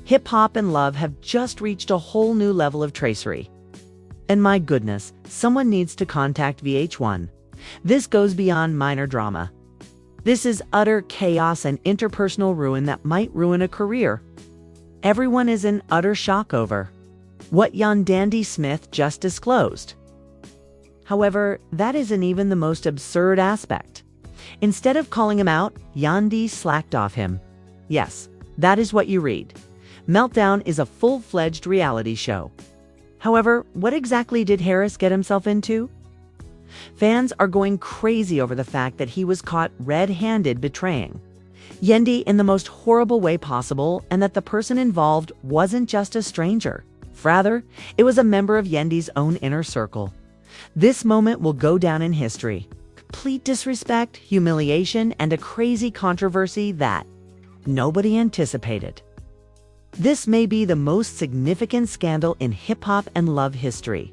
hip-hop and love have just reached a whole new level of tracery. And my goodness, someone needs to contact VH1. This goes beyond minor drama. This is utter chaos and interpersonal ruin that might ruin a career. Everyone is in utter shock over what Yandy Smith just disclosed. However, that isn't even the most absurd aspect. Instead of calling him out, Yandy slacked off him. Yes, that is what you read. Meltdown is a full-fledged reality show. However, what exactly did Harris get himself into? Fans are going crazy over the fact that he was caught red-handed betraying Yandy in the most horrible way possible, and that the person involved wasn't just a stranger. Rather, it was a member of Yandy's own inner circle. This moment will go down in history. Complete disrespect, humiliation, and a crazy controversy that nobody anticipated. This may be the most significant scandal in hip-hop and love history.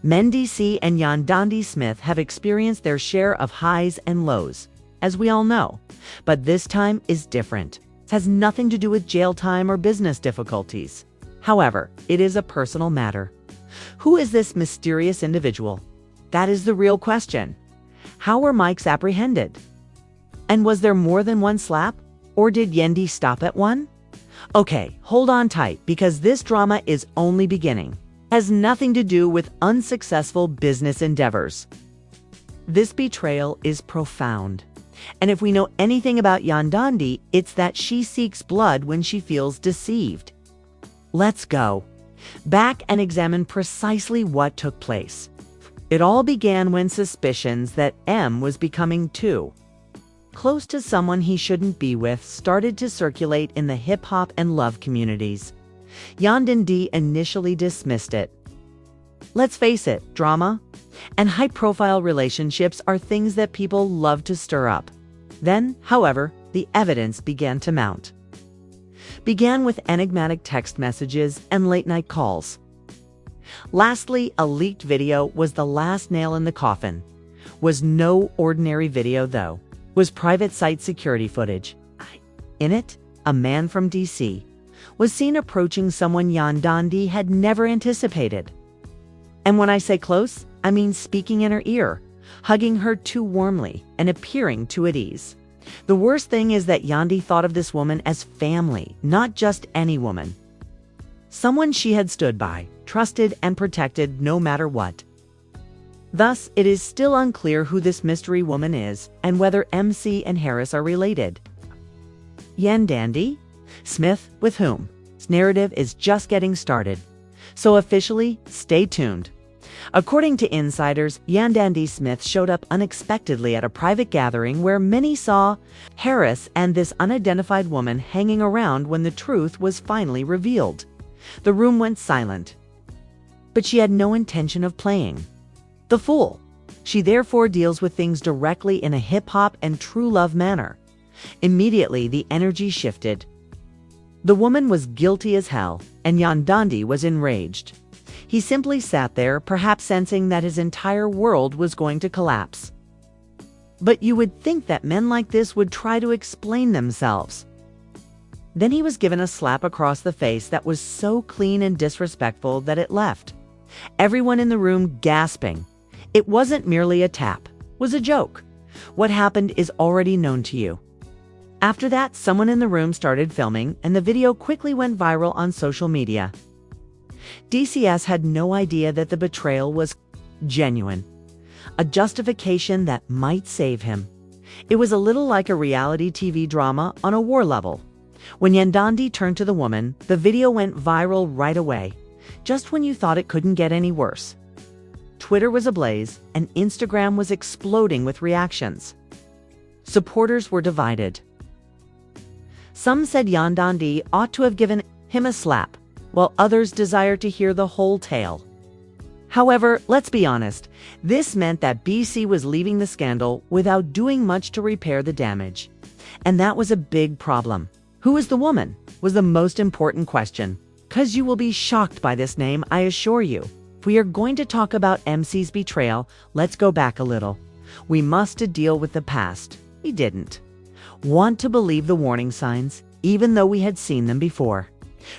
Mendeecees and Yandy Smith have experienced their share of highs and lows, as we all know. But this time is different. It has nothing to do with jail time or business difficulties. However, it is a personal matter. Who is this mysterious individual? That is the real question. How were mics apprehended? And was there more than one slap? Or did Yandy stop at one? Okay, hold on tight, because this drama is only beginning. It has nothing to do with unsuccessful business endeavors. This betrayal is profound. And if we know anything about Yandy, it's that she seeks blood when she feels deceived. Let's go back and examine precisely what took place. It all began when suspicions that M was becoming too close to someone he shouldn't be with started to circulate in the hip-hop and love communities. Yandy initially dismissed it. Let's face it, drama and high-profile relationships are things that people love to stir up. Then, however, the evidence began to mount. Began with enigmatic text messages and late-night calls. Lastly, a leaked video was the last nail in the coffin. Was no ordinary video, though. Was private site security footage. In it, a man from DC was seen approaching someone Yandy had never anticipated. And when I say close, I mean speaking in her ear, hugging her too warmly, and appearing too at ease. The worst thing is that Yandy thought of this woman as family, not just any woman. Someone she had stood by, trusted, and protected no matter what. Thus, it is still unclear who this mystery woman is and whether MC and Harris are related. Yandy Smith with whom? This narrative is just getting started. So officially, stay tuned. According to insiders, Yandy Smith showed up unexpectedly at a private gathering where many saw Harris and this unidentified woman hanging around when the truth was finally revealed. The room went silent. But she had no intention of playing the fool. She therefore deals with things directly in a hip-hop and true love manner. Immediately, the energy shifted. The woman was guilty as hell, and Yandy was enraged. He simply sat there, perhaps sensing that his entire world was going to collapse. But you would think that men like this would try to explain themselves. Then he was given a slap across the face that was so clean and disrespectful that it left everyone in the room gasping. It wasn't merely a tap, it was a joke. What happened is already known to you. After that, someone in the room started filming, and the video quickly went viral on social media. DCS had no idea that the betrayal was genuine, a justification that might save him. It was a little like a reality TV drama on a war level. When Yandy turned to the woman, the video went viral right away, just when you thought it couldn't get any worse. Twitter was ablaze, and Instagram was exploding with reactions. Supporters were divided. Some said Yandy ought to have given him a slap, while others desired to hear the whole tale. However, let's be honest, this meant that BC was leaving the scandal without doing much to repair the damage. And that was a big problem. Who is the woman? Was the most important question. 'Cause you will be shocked by this name, I assure you. If we are going to talk about MC's betrayal, let's go back a little. We must deal with the past. We didn't want to believe the warning signs, even though we had seen them before.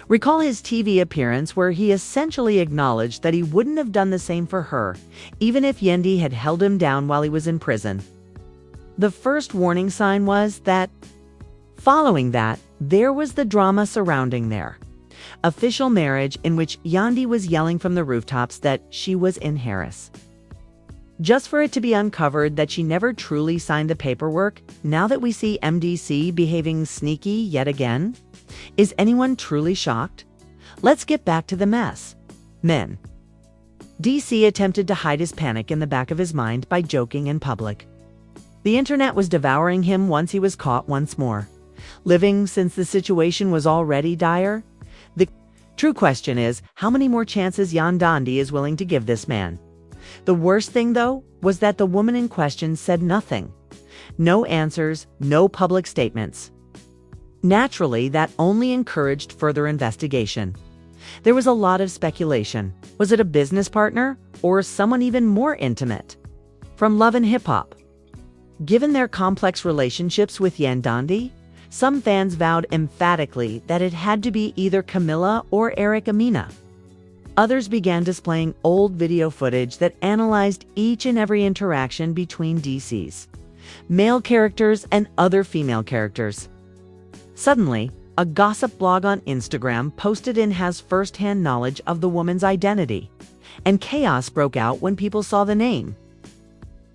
Recall his TV appearance where he essentially acknowledged that he wouldn't have done the same for her, even if Yandy had held him down while he was in prison. The first warning sign was that, following that, there was the drama surrounding their official marriage in which Yandy was yelling from the rooftops that she was in Harris. Just for it to be uncovered that she never truly signed the paperwork, now that we see MDC behaving sneaky yet again? Is anyone truly shocked? Let's get back to the mess. Men. DC attempted to hide his panic in the back of his mind by joking in public. The internet was devouring him once he was caught once more. Living since the situation was already dire? The true question is, how many more chances Yandy is willing to give this man? The worst thing, though, was that the woman in question said nothing. No answers, no public statements. Naturally, that only encouraged further investigation. There was a lot of speculation. Was it a business partner or someone even more intimate? From Love and Hip Hop. Given their complex relationships with Yandy, some fans vowed emphatically that it had to be either Camilla or Eric Amina. Others began displaying old video footage that analyzed each and every interaction between DC's male characters and other female characters. Suddenly, a gossip blog on Instagram posted in has first-hand knowledge of the woman's identity, and chaos broke out when people saw the name.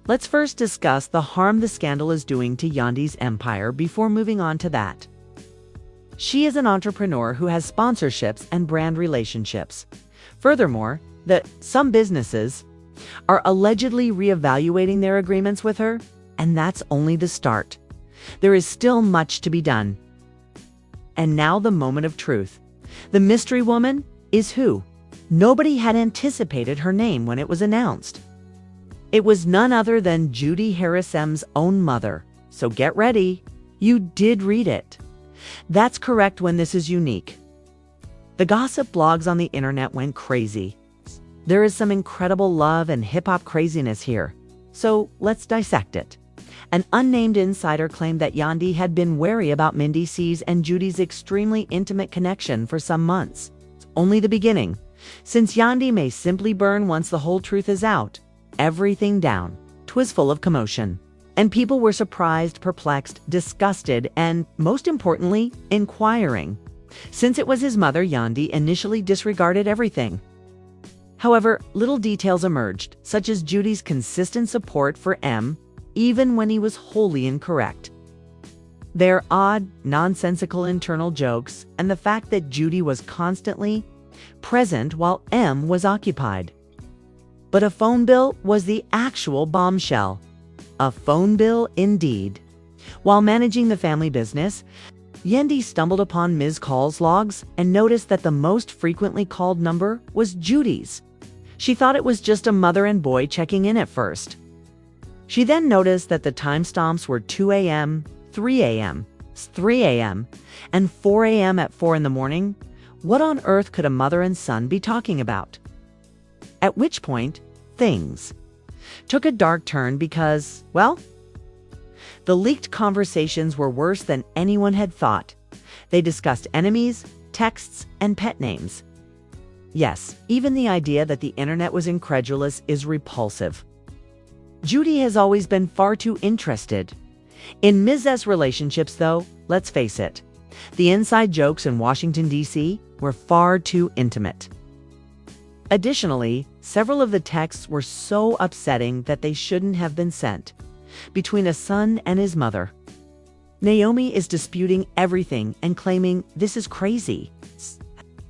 Let's first discuss the harm the scandal is doing to Yandy's empire before moving on to that. She is an entrepreneur who has sponsorships and brand relationships. Furthermore, some businesses are allegedly reevaluating their agreements with her, and that's only the start. There is still much to be done. And now the moment of truth. The mystery woman is who? Nobody had anticipated her name when it was announced. It was none other than Judy Harris's own mother. So get ready. You did read it. That's correct when this is unique. The gossip blogs on the internet went crazy. There is some incredible love and hip-hop craziness here. So let's dissect it. An unnamed insider claimed that Yandy had been wary about Mendeecees and Judy's extremely intimate connection for some months. It's only the beginning. Since Yandy may simply burn once the whole truth is out, everything down. 'Twas full of commotion. And people were surprised, perplexed, disgusted, and, most importantly, inquiring. Since it was his mother, Yandy initially disregarded everything. However, little details emerged, such as Judy's consistent support for M, even when he was wholly incorrect. Their odd, nonsensical internal jokes, and the fact that Judy was constantly present while M was occupied. But a phone bill was the actual bombshell. A phone bill indeed. While managing the family business, Yandy stumbled upon Ms. Call's logs and noticed that the most frequently called number was Judy's. She thought it was just a mother and boy checking in at first. She then noticed that the timestamps were 2 a.m., 3 a.m., 3 a.m., and 4 a.m. at 4 in the morning. What on earth could a mother and son be talking about? At which point, things took a dark turn because, well, the leaked conversations were worse than anyone had thought. They discussed enemies, texts, and pet names. Yes, even the idea that the internet was incredulous is repulsive. Judy has always been far too interested. In Ms.'s relationships, though, let's face it, the inside jokes in Washington, D.C. were far too intimate. Additionally, several of the texts were so upsetting that they shouldn't have been sent. Between a son and his mother. Naomi is disputing everything and claiming, "This is crazy.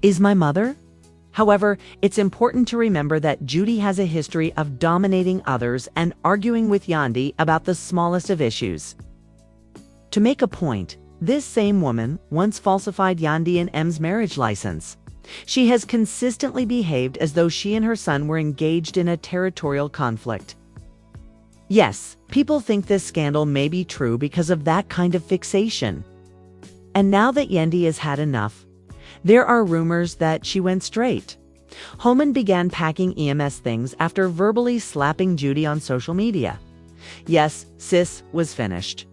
Is my mother?" However, it's important to remember that Judy has a history of dominating others and arguing with Yandy about the smallest of issues. To make a point, this same woman once falsified Yandy and M's marriage license. She has consistently behaved as though she and her son were engaged in a territorial conflict. Yes, people think this scandal may be true because of that kind of fixation. And now that Yandy has had enough, there are rumors that she went straight. Holman began packing EMS things after verbally slapping Judy on social media. Yes, sis was finished.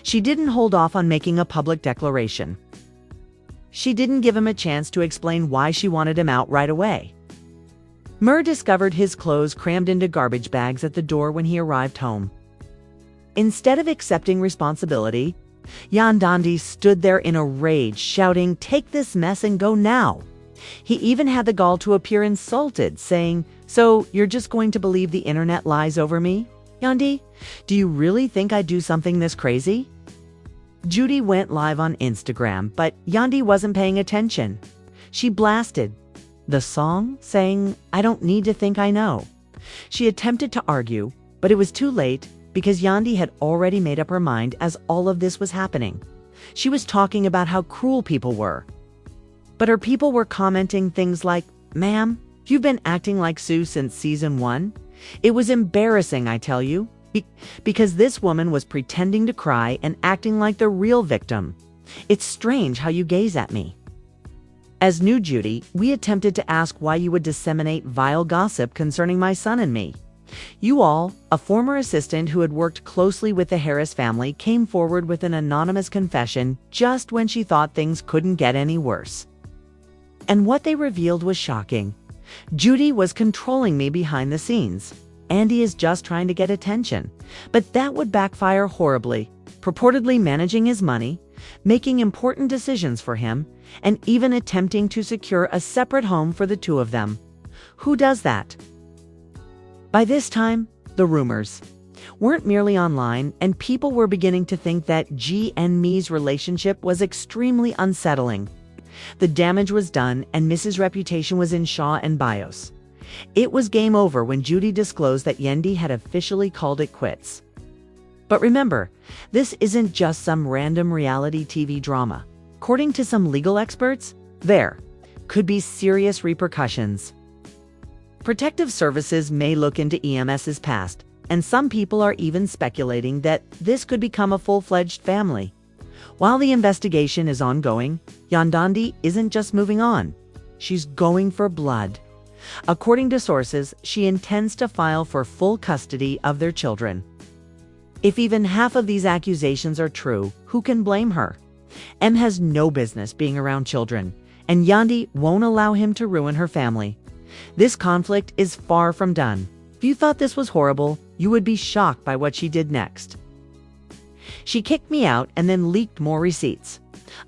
She didn't hold off on making a public declaration. She didn't give him a chance to explain why she wanted him out right away. Mur discovered his clothes crammed into garbage bags at the door when he arrived home. Instead of accepting responsibility, Yandy stood there in a rage, shouting, "Take this mess and go now." He even had the gall to appear insulted, saying, "So you're just going to believe the internet lies over me? Yandy, do you really think I'd do something this crazy?" Judy went live on Instagram, but Yandy wasn't paying attention. She blasted the song, saying, "I don't need to think I know." She attempted to argue, but it was too late because Yandy had already made up her mind as all of this was happening. She was talking about how cruel people were. But her people were commenting things like, "Ma'am, you've been acting like Sue since season 1. It was embarrassing, I tell you." Because this woman was pretending to cry and acting like the real victim. "It's strange how you gaze at me." As new Judy, we attempted to ask why you would disseminate vile gossip concerning my son and me. You all, a former assistant who had worked closely with the Harris family, came forward with an anonymous confession just when she thought things couldn't get any worse. And what they revealed was shocking. Judy was controlling me behind the scenes. Andy is just trying to get attention, but that would backfire horribly, purportedly managing his money, making important decisions for him, and even attempting to secure a separate home for the two of them. Who does that? By this time, the rumors weren't merely online, and people were beginning to think that G and me's relationship was extremely unsettling. The damage was done, and Mrs.'s reputation was in Shaw and Bios. It was game over when Judy disclosed that Yandy had officially called it quits. But remember, this isn't just some random reality TV drama. According to some legal experts, there could be serious repercussions. Protective services may look into EMS's past, and some people are even speculating that this could become a full-fledged family. While the investigation is ongoing, Yandy isn't just moving on. She's going for blood. According to sources, she intends to file for full custody of their children. If even half of these accusations are true, who can blame her? M has no business being around children, and Yandy won't allow him to ruin her family. This conflict is far from done. If you thought this was horrible, you would be shocked by what she did next. She kicked me out and then leaked more receipts,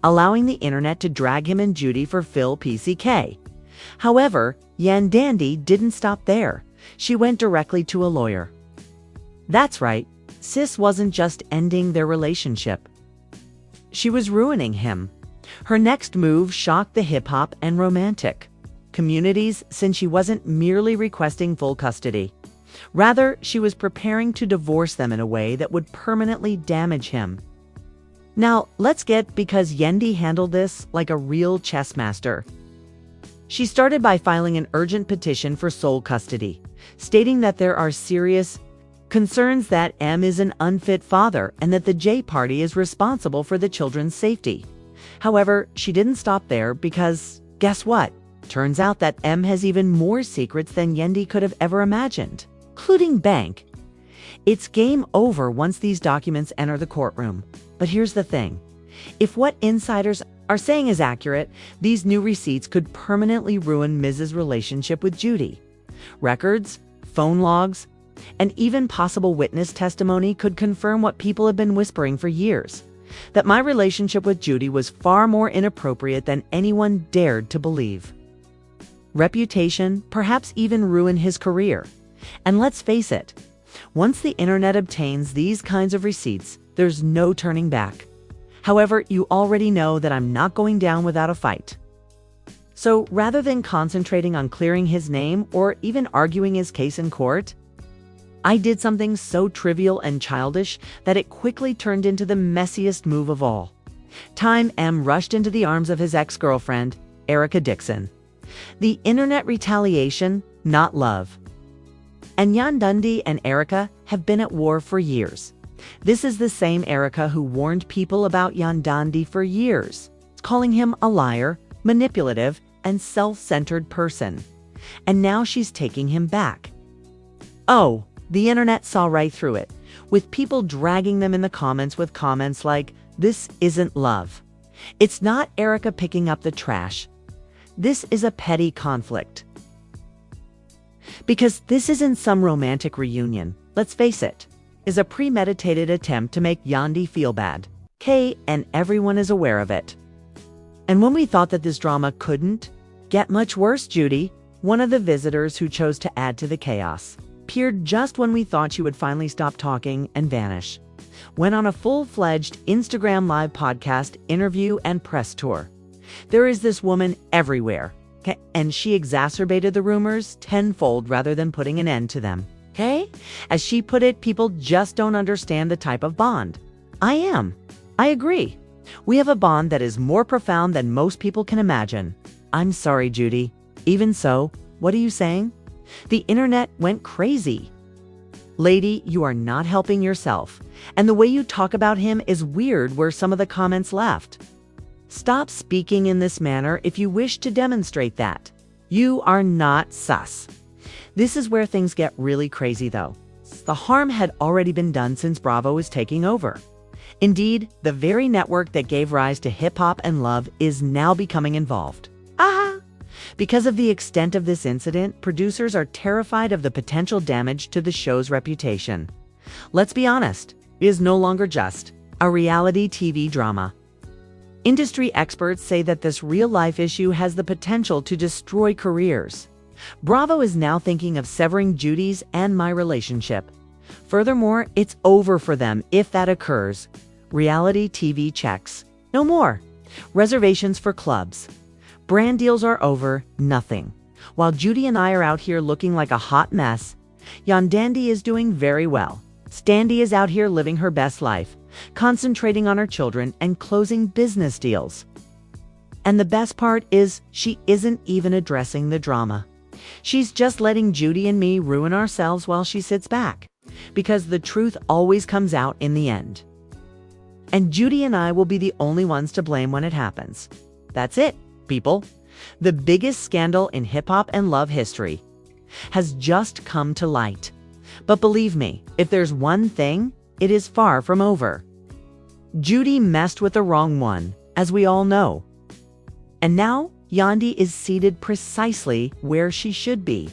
allowing the internet to drag him and Judy for Phil PCK. However, Yandy didn't stop there. She went directly to a lawyer. That's right, Sis wasn't just ending their relationship. She was ruining him. Her next move shocked the hip-hop and romantic communities, since she wasn't merely requesting full custody. Rather, she was preparing to divorce them in a way that would permanently damage him. Now, let's get, because Yandy handled this like a real chess master. She started by filing an urgent petition for sole custody, stating that there are serious concerns that M is an unfit father and that the J party is responsible for the children's safety. However, she didn't stop there because, guess what? Turns out that M has even more secrets than Yandy could have ever imagined, including bank. It's game over once these documents enter the courtroom. But here's the thing. If what insiders are saying is accurate, these new receipts could permanently ruin Mrs.'s relationship with Judy. Records, phone logs, and even possible witness testimony could confirm what people have been whispering for years, that my relationship with Judy was far more inappropriate than anyone dared to believe. Reputation, perhaps even ruin his career. And let's face it, once the internet obtains these kinds of receipts, there's no turning back. However, you already know that I'm not going down without a fight. So rather than concentrating on clearing his name or even arguing his case in court, I did something so trivial and childish that it quickly turned into the messiest move of all. M rushed into the arms of his ex-girlfriend, Erica Dixon. The internet retaliation, not love. And Yandy and Erica have been at war for years. This is the same Erica who warned people about Yandy for years, calling him a liar, manipulative, and self-centered person. And now she's taking him back. Oh, the internet saw right through it. with people dragging them in the comments with comments like, "This isn't love. It's not Erica picking up the trash. This is a petty conflict." Because this isn't some romantic reunion, let's face it, is a premeditated attempt to make Yandy feel bad. Okay, and everyone is aware of it. And when we thought that this drama couldn't get much worse, Judy, one of the visitors who chose to add to the chaos, appeared just when we thought she would finally stop talking and vanish. Went on a full-fledged Instagram Live podcast, interview, and press tour. There is this woman everywhere, okay? And she exacerbated the rumors tenfold rather than putting an end to them. Okay? As she put it, people just don't understand the type of bond. I agree. We have a bond that is more profound than most people can imagine. I'm sorry, Judy. Even so, what are you saying? The internet went crazy. Lady, you are not helping yourself. And the way you talk about him is weird, where some of the comments left. Stop speaking in this manner if you wish to demonstrate that. You are not sus. This is where things get really crazy, though. The harm had already been done since Bravo was taking over. Indeed, the very network that gave rise to Hip Hop and Love is now becoming involved. Aha! Because of the extent of this incident, producers are terrified of the potential damage to the show's reputation. Let's be honest, it is no longer just a reality TV drama. Industry experts say that this real-life issue has the potential to destroy careers. Bravo is now thinking of severing Judy's and my relationship. Furthermore, it's over for them if that occurs. Reality TV checks. No more. Reservations for clubs. Brand deals are over. Nothing. While Judy and I are out here looking like a hot mess, Yandy is doing very well. Standy is out here living her best life, concentrating on her children and closing business deals. And the best part is she isn't even addressing the drama. She's just letting Judy and me ruin ourselves while she sits back, because the truth always comes out in the end. And Judy and I will be the only ones to blame when it happens. That's it, people. The biggest scandal in hip hop and love history has just come to light. But believe me, if there's one thing, it is far from over. Judy messed with the wrong one, as we all know. And now, Yandy is seated precisely where she should be,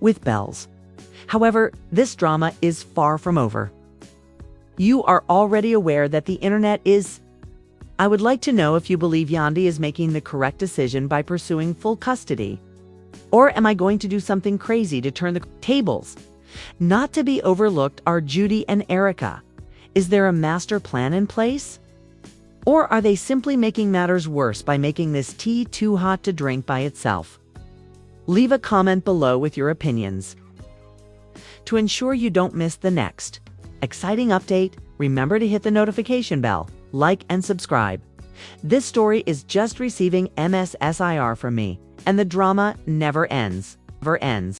with bells. However, this drama is far from over. You are already aware that the internet is... I would like to know if you believe Yandy is making the correct decision by pursuing full custody. Or am I going to do something crazy to turn the tables? Not to be overlooked are Judy and Erica. Is there a master plan in place? Or are they simply making matters worse by making this tea too hot to drink by itself? Leave a comment below with your opinions. To ensure you don't miss the next exciting update, remember to hit the notification bell, like and subscribe. This story is just receiving MSSIR from me, and the drama never ends.